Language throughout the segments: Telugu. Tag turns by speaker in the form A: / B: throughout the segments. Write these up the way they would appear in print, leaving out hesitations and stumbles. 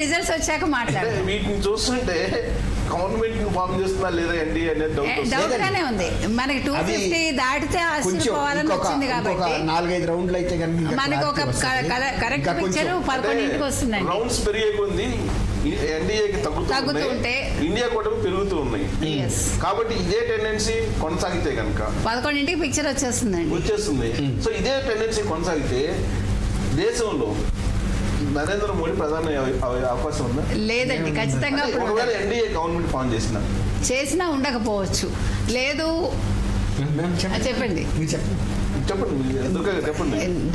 A: రిజల్ట్స్ వచ్చాక మాట్లాడదాం.
B: వీటిని చూస్తుంటే గవర్నమెంట్ ఫామ్ చేస్తున్నా లేదా అండి అనేది
A: డౌట్ గానే ఉంది. మనకి 250 దాటితే ఆశ్చర్యపోవాలని వచ్చింది కాబట్టి
C: 4-5 రౌండ్లు అయితే
A: మనకి ఒక కరెక్ట్ పిక్చర్ 11ంటికి వస్తుందండి.
B: రౌండ్స్ పెరిగే కొద్ది ఎన్డీఏకి తగ్గుతూ ఉంటే ఇండియా కూడా పెరుగుతూ ఉన్నాయి. కాబట్టి ఇదే టెండెన్సీ కొనసాగితే కనుక
A: 11ంటికి పిక్చర్ వచ్చేస్తుంది.
B: సో ఇదే టెండెన్సీ కొనసాగితే దేశంలో నరేంద్ర మోడీ ప్రధాని అవకాశం ఉందా?
A: లేదండి, ఖచ్చితంగా.
B: ఒకవేళ ఎన్డీఏ గవర్నమెంట్ ఫామ్ చేసినా
A: ఉండకపోవచ్చు. లేదు, చెప్పండి.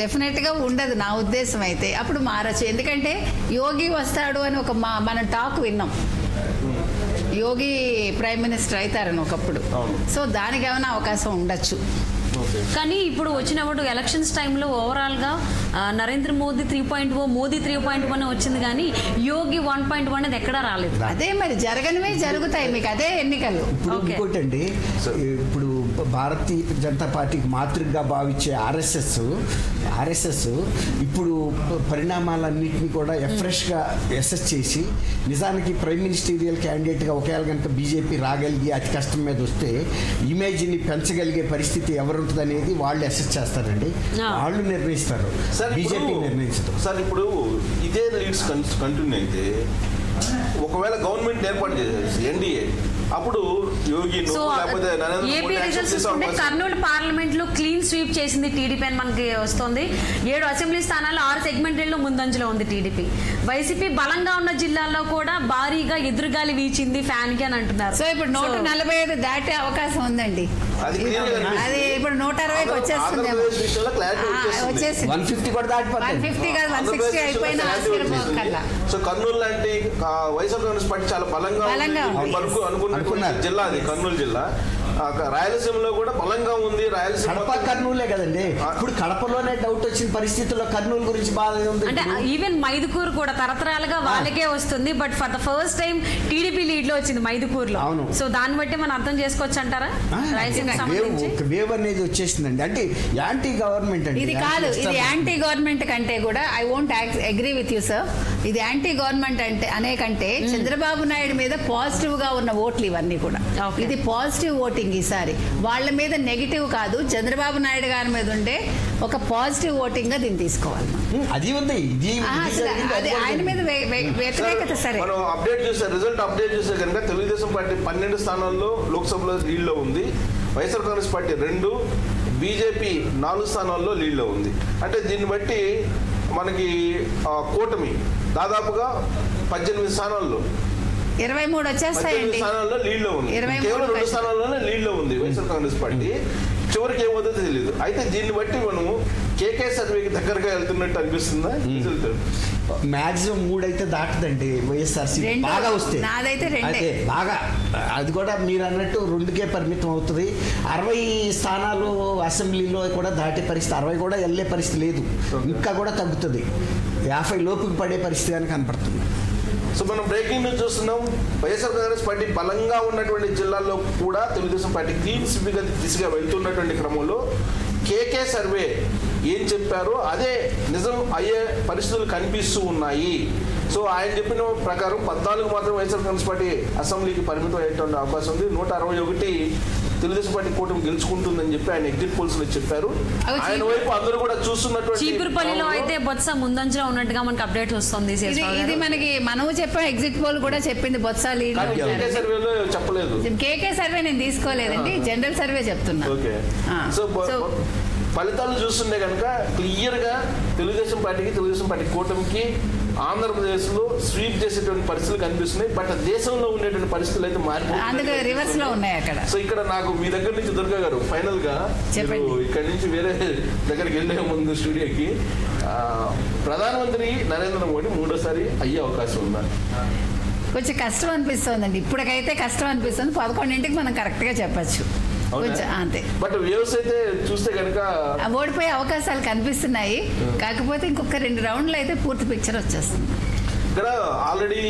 A: డెఫినెట్ గా ఉండదు నా ఉద్దేశం అయితే. అప్పుడు మారచ్చు. ఎందుకంటే యోగి వస్తాడు అని ఒక మనం టాక్ విన్నాం. యోగి ప్రైమ్ మినిస్టర్ అవుతారని ఒకప్పుడు. సో దానికి ఏమైనా అవకాశం ఉండొచ్చు.
D: కానీ ఇప్పుడు వచ్చినప్పుడు ఎలక్షన్స్ టైంలో ఓవరాల్గా నరేంద్ర మోదీ 3.0 మోదీ 3.1 వచ్చింది, కానీ యోగి 1.1 అనేది ఎక్కడా రాలేదు.
A: అదే మరి జరగనివే జరుగుతాయి. మీకు అదే ఎన్నికలు.
C: ఇంకోటండి, ఇప్పుడు భారతీయ జనతా పార్టీకి మాతృగా భావించే ఆర్ఎస్ఎస్ ఇప్పుడు పరిణామాలన్నింటినీ కూడా ఫ్రెష్గా అసెస్ చేసి నిజానికి ప్రైమ్ మినిస్టీరియల్ క్యాండిడేట్గా ఒకవేళ కనుక బీజేపీ రాగలిగి అతి కష్టం మీద వస్తే ఇమేజ్ని పెంచగలిగే పరిస్థితి ఎవరుంటుంది అనేది వాళ్ళు అసెస్ చేస్తారండి. వాళ్ళు నిర్ణయిస్తారు, బీజేపీ నిర్ణయించదు.
B: సార్ ఇప్పుడు ఇదే లీడ్స్ కంటిన్యూ అయితే ఒకవేళ గవర్నమెంట్ ఏర్పాటు చేసేసి ఎన్డీఏ అప్పుడు యోగి
D: ఏపీ రిజల్ట్స్ చూసుకుంటే కర్నూలు పార్లమెంట్ లో క్లీన్ స్వీప్ చేసింది టీడీపీ అని మనకి వస్తుంది. 7 అసెంబ్లీ స్థానాల్లో 6 సెగ్మెంట్లలో ముందంజలో ఉంది టీడీపీ. వైసీపీ బలంగా ఉన్న జిల్లాల్లో కూడా భారీగా ఎదురుగాలి వీచింది ఫ్యాన్ కి అని అంటున్నారు.
A: సో ఇప్పుడు 145 దాటే అవకాశం ఉందండి. అది ఇప్పుడు 160కి వచ్చేస్తుంది.
C: 150 కూడా దాటిపోతుంది.
A: 150 కాదు 160 అయిపోయినా ఆశ్చర్యపోకల్లా.
B: సో కర్నూలు లాంటి వైఎస్ఆర్ కాంగ్రెస్ పార్టీ చాలా బలంగా అనుకున్న జిల్లా అది కర్నూలు జిల్లా. రాయలసీమలో కూడా బలంగా ఉంది. రాయలసీమ
C: కర్నూలే కదండి. ఇప్పుడు కడపలోనే డౌట్ వచ్చిన పరిస్థితుల్లో కర్నూలు గురించి బాగా ఉంది.
D: అంటే ఈవెన్ మైదుకూరు కూడా తరతరాలుగా వాళ్ళకే వస్తుంది. But for the first time TDP lead లో వచ్చింది మైదుకూరులో. సో దాన్ని బట్టి మనం అర్థం చేసుకోవచ్చు అంటారా?
C: వేవ్ అనేది వచ్చేసిందండి. అంటే యాంటీ గవర్నమెంట్ అండి.
A: ఇది కాదు, ఇది యాంటీ గవర్నమెంట్ కంటే కూడా I won't agree with you sir. ఇది యాంటీ గవర్నమెంట్ అంటే అనే కంటే చంద్రబాబు నాయుడు మీద పాజిటివ్ గా ఉన్న ఓట్లు ఇవన్నీ కూడా. ఇది పాజిటివ్ ఓటింగ్ ఈసారి. వాళ్ళ మీద నెగిటివ్ కాదు, చంద్రబాబు నాయుడు గారి మీద ఉండే ఒక పాజిటివ్ ఓటింగ్ గా దీన్ని తీసుకోవాలి.
C: అది ఉంది,
A: ఆయన మీద వ్యతిరేకత. సరే,
B: రిజల్ట్ అప్డేట్ చేస్తే కనుక తెలుగుదేశం పార్టీ 12 స్థానాల్లో లోక్సభలో లీడ్లో ఉంది. వైఎస్ఆర్ కాంగ్రెస్ పార్టీ 2, బీజేపీ 4 స్థానాల్లో లీడ్లో ఉంది. అంటే దీన్ని బట్టి మనకి కూటమి దాదాపుగా 18 స్థానాల్లో
A: 23 వచ్చేస్తాయండి.
B: స్థానాల్లో లీడ్ లో ఉంది. కేవలం 2 స్థానాల్లోనే లీడ్ లో ఉంది వైఎస్ఆర్ కాంగ్రెస్ పార్టీ. చివరికి ఏమవుతుందో తెలియదు. అయితే దీన్ని బట్టి మనం కేకే సర్వేకి దగ్గరగా వెళ్తున్నట్టు అనిపిస్తుందా?
C: మాక్సిమం 3 అయితే దాటదండి వైఎస్ఆర్సీపీ బాగా వస్తే.
A: అయితే
C: బాగా అది కూడా మీరు అన్నట్టు 2కే పరిమితం అవుతుంది. 60 స్థానాలు అసెంబ్లీలో కూడా దాటే పరిస్థితి, 60 కూడా వెళ్ళే పరిస్థితి లేదు. ఇంకా కూడా తగ్గుతుంది. 50 లోపుకి పడే పరిస్థితి అని కనపడుతుంది.
B: సో మనం బ్రేకింగ్ న్యూస్ చూస్తున్నాం. వైఎస్ఆర్ కాంగ్రెస్ పార్టీ బలంగా ఉన్నటువంటి జిల్లాల్లో కూడా తెలుగుదేశం పార్టీ క్లీన్ స్వీప్ దిశగా వెళ్తున్నటువంటి క్రమంలో కేకే సర్వే ఏం చెప్పారో అదే నిజం అయ్యే పరిస్థితులు కనిపిస్తూ ఉన్నాయి. సో ఆయన చెప్పిన ప్రకారం 14 మాత్రం వైఎస్ఆర్ కాంగ్రెస్ పార్టీ అసెంబ్లీకి పరిమితం అయ్యేటువంటి అవకాశం ఉంది. 161 తెలుగుదేశం పార్టీ కూటమి గెలుచుకుంటుందని చెప్పి ఆయన ఎగ్జిట్ పోల్స్ లో చెప్పారు. ఆయన వైపు అందరూ కూడా చూస్తున్నటువంటి
D: చీపురుపల్లిలో అయితే బొత్స ముందంజలో ఉన్నట్టుగా మనకి అప్డేట్ వస్తుంది.
A: ఇది మనకి మనము చెప్పాం, ఎగ్జిట్ పోల్ కూడా చెప్పింది బొత్స
B: సర్వేలో చెప్పలేదు.
A: కేకే సర్వే నేను తీసుకోలేదండి, జనరల్ సర్వే చెప్తున్నా.
B: సో ఫలితాలు చూస్తుంటే కనుక క్లియర్ గా తెలుగుదేశం పార్టీ కూటమికి ఆంధ్రప్రదేశ్ లో స్వీప్ చేసేటువంటి పరిస్థితులు కనిపిస్తున్నాయి. బట్ దేశంలో ఉండేటువంటి పరిస్థితులు అయితే
A: మారిపోయి రివర్స్ లో ఉన్నాయి అక్కడ.
B: సో ఇక్కడ నాకు మీ దగ్గర నుంచి దుర్గా గారు ఫైనల్ గా ఇక్కడ నుంచి వేరే దగ్గరికి వెళ్లే ముందు స్టూడియోకి ప్రధానమంత్రి నరేంద్ర మోడీ 3వ అయ్యే అవకాశం ఉందా?
A: కొంచెం కష్టం అనిపిస్తుందండి. ఇప్పటికైతే కష్టం అనిపిస్తుంది. 11ంటికి మనం కరెక్ట్ గా చెప్పచ్చు. అంతే.
B: బట్ వ్యూస్ అయితే చూస్తే కనుక
A: ఓడిపోయే అవకాశాలు కనిపిస్తున్నాయి. కాకపోతే ఇంకొక 2 రౌండ్లు అయితే పూర్తి పిక్చర్ వచ్చేస్తుంది.
B: ఇక్కడ ఆల్రెడీ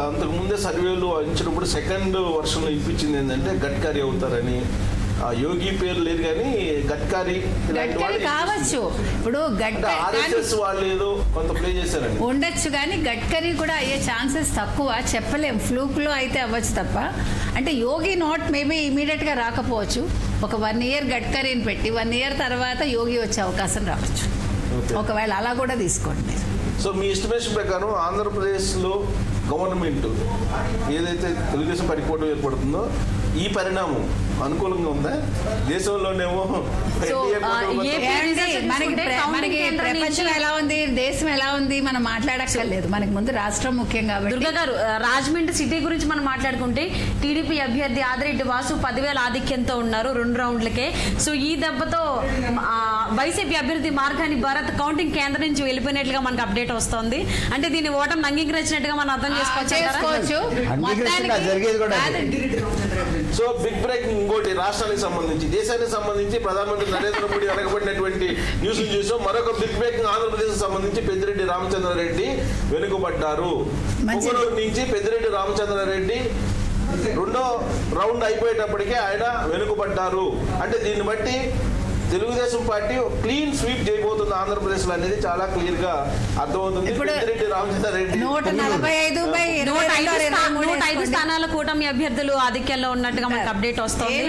B: అంతకు ముందే సర్వేలు అంచినప్పుడు సెకండ్ వర్షన్లో ఇప్పించింది ఏంటంటే గడ్కరీ అవుతారని, యోగి పేరు లేదు కానీ గడ్కరీ
A: కావచ్చు. ఇప్పుడు
B: ఆర్ఎస్ఎస్ వాళ్ళు ఏదో కొంత ప్లే చేశారండి,
A: ఉండొచ్చు. కానీ గడ్కరీ కూడా అయ్యే ఛాన్సెస్ తక్కువ, చెప్పలేం. ఫ్లూక్ లో అయితే అవ్వచ్చు తప్ప. అంటే యోగి నాట్ మేబీ ఇమీడియట్ గా రాకపోవచ్చు. ఒక 1 year గడ్కరీని పెట్టి 1 year తర్వాత యోగి వచ్చే అవకాశం రావచ్చు. ఒకవేళ అలా కూడా తీసుకోండి.
B: సో మీ ఎస్టిమేషన్ ప్రకారం ఆంధ్రప్రదేశ్లో గవర్నమెంట్ ఏదైతే తెలుగుదేశం పరిపోవడం ఏర్పడుతుందో ఈ పరిణామం అనుకూలంగా ఉందా? దేశంలోనేమో
A: మనకి ప్రపంచం ఎలా ఉంది, దేశం ఎలా ఉంది మనం మాట్లాడక్కర్లేదు. మనకి ముందు రాష్ట్రం ముఖ్యం కాబట్టి.
D: దుర్గా గారు, రాజమండ్రి సిటీ గురించి మనం మాట్లాడుకుంటే టీడీపీ అభ్యర్థి ఆదిరెడ్డి వాసు 10,000 ఆధిక్యంతో ఉన్నారు 2 రౌండ్లకే. సో ఈ దెబ్బతో వైసీపీ అభ్యర్థి మార్గాని భరత్ కౌంటింగ్ కేంద్రం నుంచి వెళ్ళిపోయినట్లుగా మనకు అప్డేట్ వస్తుంది. అంటే దీన్ని ఓటమి అంగీకరించినట్టుగా మనం అర్థం చేసుకోవచ్చు.
B: సో బిగ్ బ్రేకింగ్ ఇంకోటి రాష్ట్రానికి సంబంధించి, దేశానికి సంబంధించి ప్రధానమంత్రి నరేంద్ర మోడీ వెనకబడినటువంటి న్యూస్ చూసాం. మరొక బిగ్ బ్రేకింగ్ ఆంధ్రప్రదేశ్ సంబంధించి పెద్దిరెడ్డి రామచంద్రారెడ్డి వెనుకబడ్డారు. పొంగనూరు నుంచి పెద్దిరెడ్డి రామచంద్రారెడ్డి 2వ రౌండ్ అయిపోయేటప్పటికే ఆయన వెనుకబడ్డారు. అంటే దీన్ని బట్టి తెలుగుదేశం పార్టీ క్లీన్ స్వీప్ చేయబోతుంది ఆంధ్రప్రదేశ్ లో అనేది చాలా క్లియర్ గా అర్థమవుతుంది. పెద్దిరెడ్డి రామచంద్రారెడ్డి
D: 145 స్థానాల కూటమి అభ్యర్థులు ఆధిక్యంలో ఉన్నట్టుగా మనకు అప్డేట్ వస్తుంది.